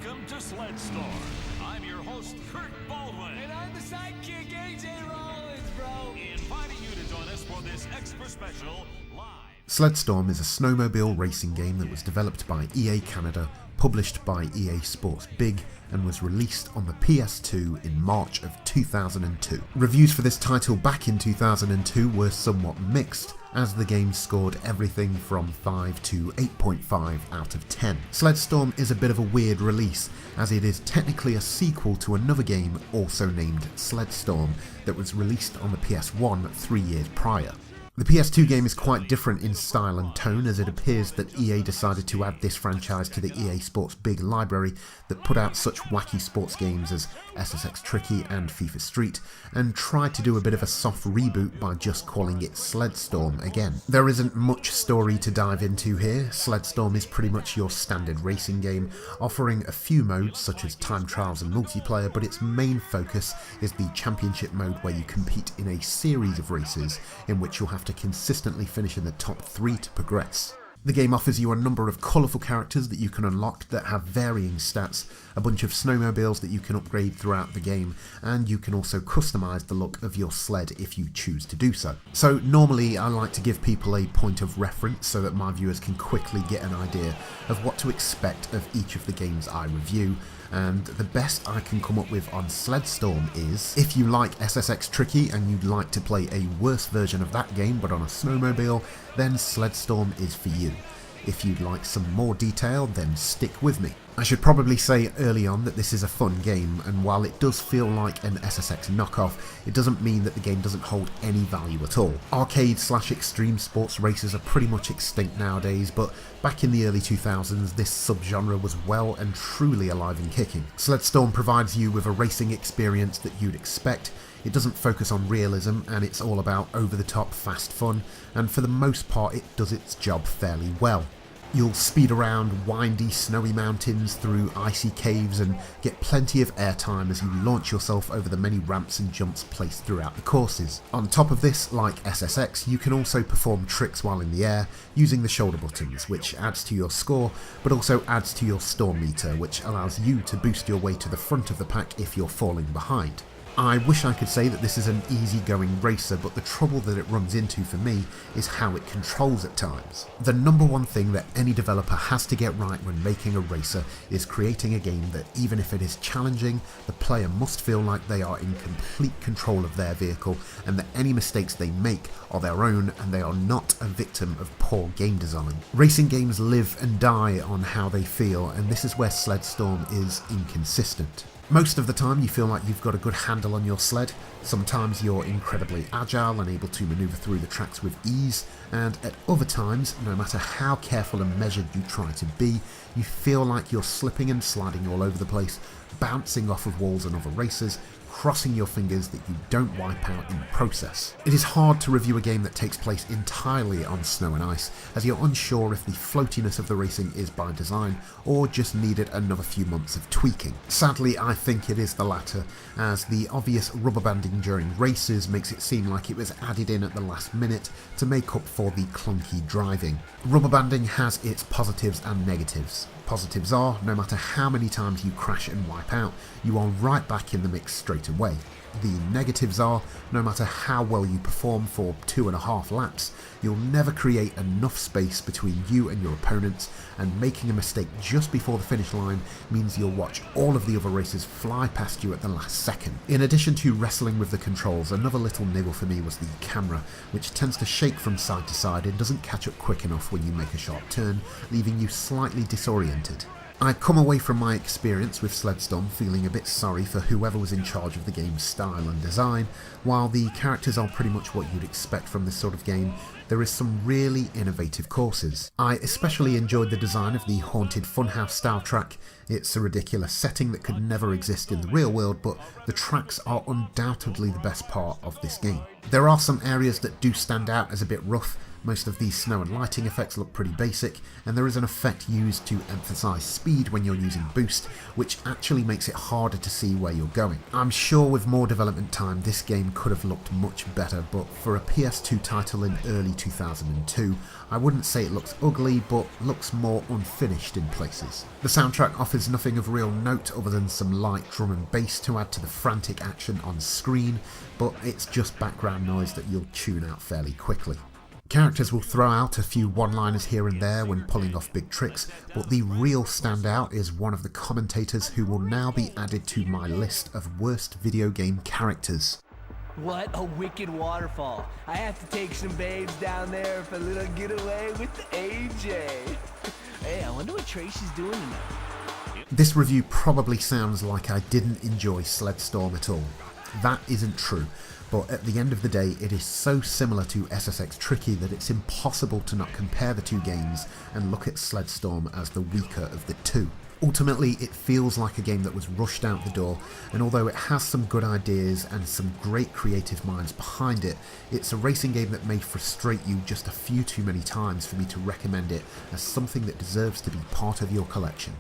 Welcome to Sled Storm. I'm your host, Kurt Baldwin. And I'm the sidekick, AJ Rollins, bro. Inviting you to join us for this extra special live. Sled Storm is a snowmobile racing game that was developed by EA Canada, published by EA Sports Big, and was released on the PS2 in March of 2002. Reviews for this title back in 2002 were somewhat mixed, as the game scored everything from 5 to 8.5 out of 10. Sled Storm is a bit of a weird release, as it is technically a sequel to another game also named Sled Storm that was released on the PS1 3 years prior. The PS2 game is quite different in style and tone, as it appears that EA decided to add this franchise to the EA Sports Big library that put out such wacky sports games as SSX Tricky and FIFA Street, and tried to do a bit of a soft reboot by just calling it Sled Storm again. There isn't much story to dive into here. Sled Storm is pretty much your standard racing game, offering a few modes such as time trials and multiplayer, but its main focus is the championship mode, where you compete in a series of races in which you'll have to consistently finish in the top 3 to progress. The game offers you a number of colourful characters that you can unlock that have varying stats, a bunch of snowmobiles that you can upgrade throughout the game, and you can also customise the look of your sled if you choose to do so. So normally I like to give people a point of reference so that my viewers can quickly get an idea of what to expect of each of the games I review, and the best I can come up with on Sled Storm is, if you like SSX Tricky and you'd like to play a worse version of that game but on a snowmobile, then Sled Storm is for you. If you'd like some more detail, then stick with me. I should probably say early on that this is a fun game, and while it does feel like an SSX knockoff, it doesn't mean that the game doesn't hold any value at all. Arcade/extreme sports races are pretty much extinct nowadays, but back in the early 2000s this subgenre was well and truly alive and kicking. Sled Storm provides you with a racing experience that you'd expect. It doesn't focus on realism, and it's all about over-the-top fast fun, and for the most part it does its job fairly well. You'll speed around windy, snowy mountains through icy caves and get plenty of airtime as you launch yourself over the many ramps and jumps placed throughout the courses. On top of this, like SSX, you can also perform tricks while in the air using the shoulder buttons, which adds to your score, but also adds to your storm meter, which allows you to boost your way to the front of the pack if you're falling behind. I wish I could say that this is an easy-going racer, but the trouble that it runs into for me is how it controls at times. The number one thing that any developer has to get right when making a racer is creating a game that, even if it is challenging, the player must feel like they are in complete control of their vehicle, and that any mistakes they make are their own and they are not a victim of poor game design. Racing games live and die on how they feel, and this is where Sled Storm is inconsistent. Most of the time you feel like you've got a good handle on your sled, sometimes you're incredibly agile and able to manoeuvre through the tracks with ease, and at other times, no matter how careful and measured you try to be, you feel like you're slipping and sliding all over the place, bouncing off of walls and other racers, crossing your fingers that you don't wipe out in the process. It is hard to review a game that takes place entirely on snow and ice, as you're unsure if the floatiness of the racing is by design or just needed another few months of tweaking. Sadly, I think it is the latter, as the obvious rubber banding during races makes it seem like it was added in at the last minute to make up for the clunky driving. Rubber banding has its positives and negatives. Positives are, no matter how many times you crash and wipe out, you are right back in the mix straight away. The negatives are, no matter how well you perform for 2.5 laps, you'll never create enough space between you and your opponents, and making a mistake just before the finish line means you'll watch all of the other racers fly past you at the last second. In addition to wrestling with the controls, another little niggle for me was the camera, which tends to shake from side to side and doesn't catch up quick enough when you make a sharp turn, leaving you slightly disoriented. I come away from my experience with Sled Storm feeling a bit sorry for whoever was in charge of the game's style and design. While the characters are pretty much what you'd expect from this sort of game, there is some really innovative courses. I especially enjoyed the design of the haunted funhouse style track. It's a ridiculous setting that could never exist in the real world, but the tracks are undoubtedly the best part of this game. There are some areas that do stand out as a bit rough, Most of these snow and lighting effects look pretty basic, and there is an effect used to emphasise speed when you're using boost, which actually makes it harder to see where you're going. I'm sure with more development time this game could have looked much better, but for a PS2 title in early 2002, I wouldn't say it looks ugly, but looks more unfinished in places. The soundtrack offers nothing of real note other than some light drum and bass to add to the frantic action on screen, but it's just background noise that you'll tune out fairly quickly. Characters will throw out a few one-liners here and there when pulling off big tricks, but the real standout is one of the commentators who will now be added to my list of worst video game characters. What a wicked waterfall. I have to take some babes down there for a little getaway with the AJ. Hey, I wonder what Tracy's doing tonight. This review probably sounds like I didn't enjoy Sled Storm at all. That isn't true, but at the end of the day it is so similar to SSX Tricky that it's impossible to not compare the two games and look at Sled Storm as the weaker of the two. Ultimately, it feels like a game that was rushed out the door, and although it has some good ideas and some great creative minds behind it, it's a racing game that may frustrate you just a few too many times for me to recommend it as something that deserves to be part of your collection.